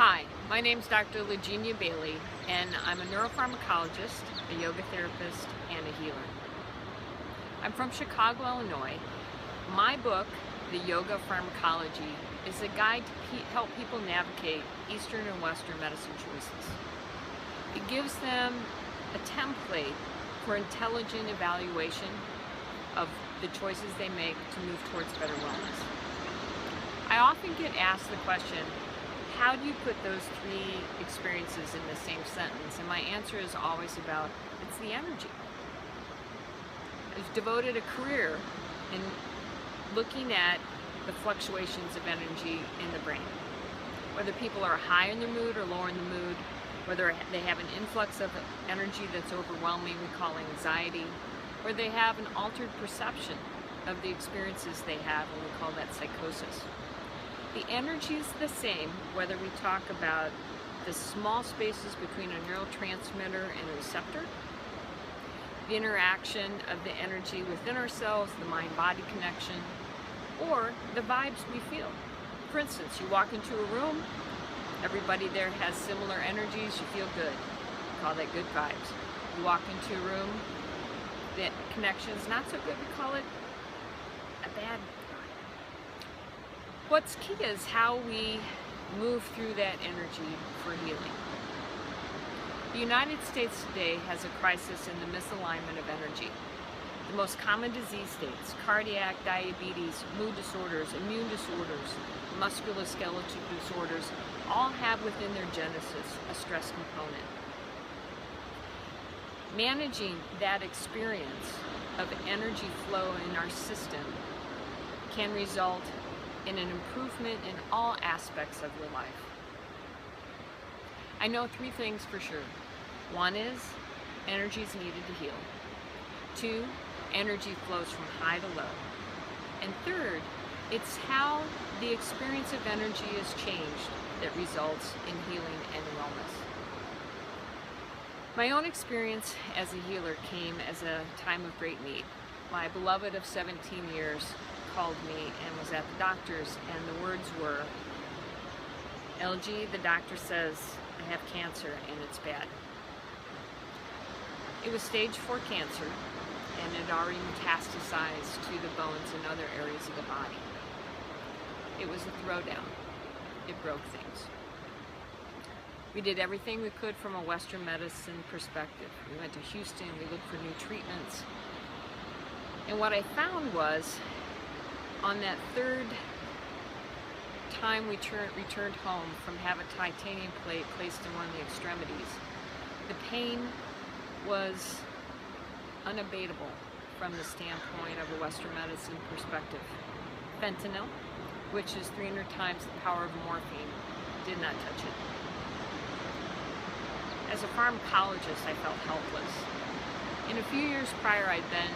Hi, my name is Dr. LaGenia Bailey, and I'm a neuropharmacologist, a yoga therapist, and a healer. I'm from Chicago, Illinois. My book, The Yoga Pharmacology, is a guide to help people navigate Eastern and Western medicine choices. It gives them a template for intelligent evaluation of the choices they make to move towards better wellness. I often get asked the question, how do you put those three experiences in the same sentence? And my answer is always about, it's the energy. I've devoted a career in looking at the fluctuations of energy in the brain. Whether people are high in their mood or lower in the mood, whether they have an influx of energy that's overwhelming, we call anxiety, or they have an altered perception of the experiences they have, and we call that psychosis. The energy is the same whether we talk about the small spaces between a neurotransmitter and a receptor, the interaction of the energy within ourselves, the mind-body connection, or the vibes we feel. For instance, you walk into a room, everybody there has similar energies, you feel good. We call that good vibes. You walk into a room, the connection is not so good, we call it a bad vibe. What's key is how we move through that energy for healing. The United States today has a crisis in the misalignment of energy. The most common disease states, cardiac, diabetes, mood disorders, immune disorders, musculoskeletal disorders, all have within their genesis a stress component. Managing that experience of energy flow in our system can result in an improvement in all aspects of your life. I know three things for sure. One is energy is needed to heal. Two, energy flows from high to low. And third, it's how the experience of energy is changed that results in healing and wellness. My own experience as a healer came as a time of great need. My beloved of 17 years called me and was at the doctor's, and the words were, LG, the doctor says I have cancer and it's bad. It was stage 4 cancer, and it had already metastasized to the bones and other areas of the body. It was a throwdown. It broke things. We did everything we could from a Western medicine perspective. We went to Houston, we looked for new treatments. And what I found was, on that third time we returned home from having a titanium plate placed in one of the extremities, the pain was unabatable from the standpoint of a Western medicine perspective. Fentanyl, which is 300 times the power of morphine, did not touch it. As a pharmacologist, I felt helpless. In a few years prior, I'd been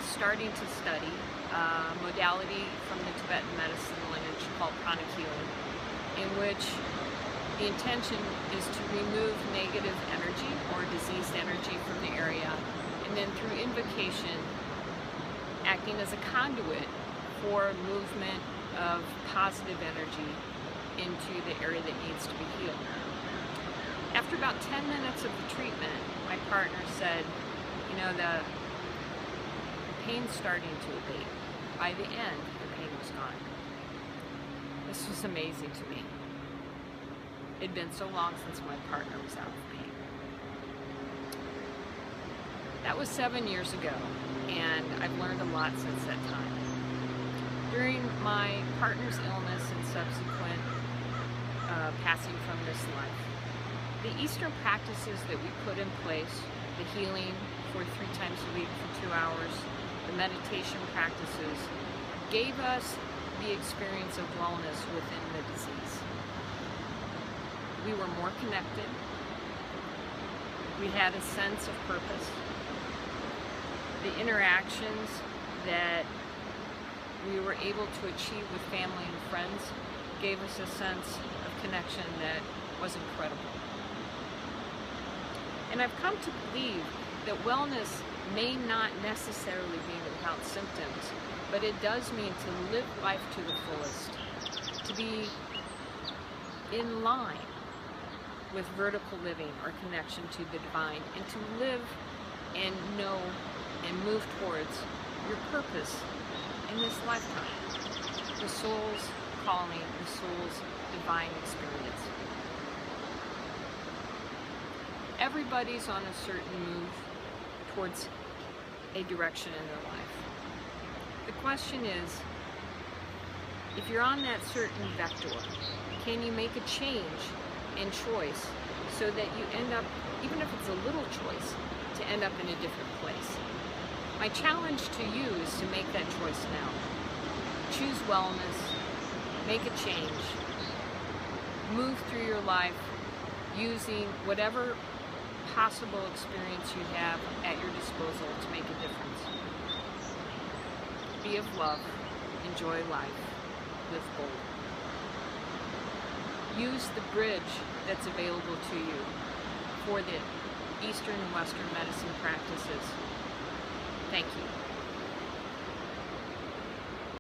starting to study a modality from the Tibetan medicine lineage called pranic healing, in which the intention is to remove negative energy or diseased energy from the area, and then through invocation, acting as a conduit for movement of positive energy into the area that needs to be healed. After about 10 minutes of the treatment, my partner said, you know, the pain's starting to abate. By the end, the pain was gone. This was amazing to me. It had been so long since my partner was out of pain. That was 7 years ago, and I've learned a lot since that time. During my partner's illness and subsequent passing from this life, the Eastern practices that we put in place, the healing for 3 times a week for 2 hours, the meditation practices, gave us the experience of wellness within the disease. We were more connected. We had a sense of purpose. The interactions that we were able to achieve with family and friends gave us a sense of connection that was incredible. And I've come to believe that wellness may not necessarily be without symptoms, but it does mean to live life to the fullest, to be in line with vertical living or connection to the divine, and to live and know and move towards your purpose in this lifetime, the soul's calling, the soul's divine experience. Everybody's on a certain move towards a direction in their life. The question is, if you're on that certain vector, can you make a change in choice so that you end up, even if it's a little choice, to end up in a different place? My challenge to you is to make that choice now. Choose wellness, make a change, move through your life using whatever possible experience you have at your disposal to make a difference. Be of love, enjoy life, live bold. Use the bridge that's available to you for the Eastern and Western medicine practices. Thank you.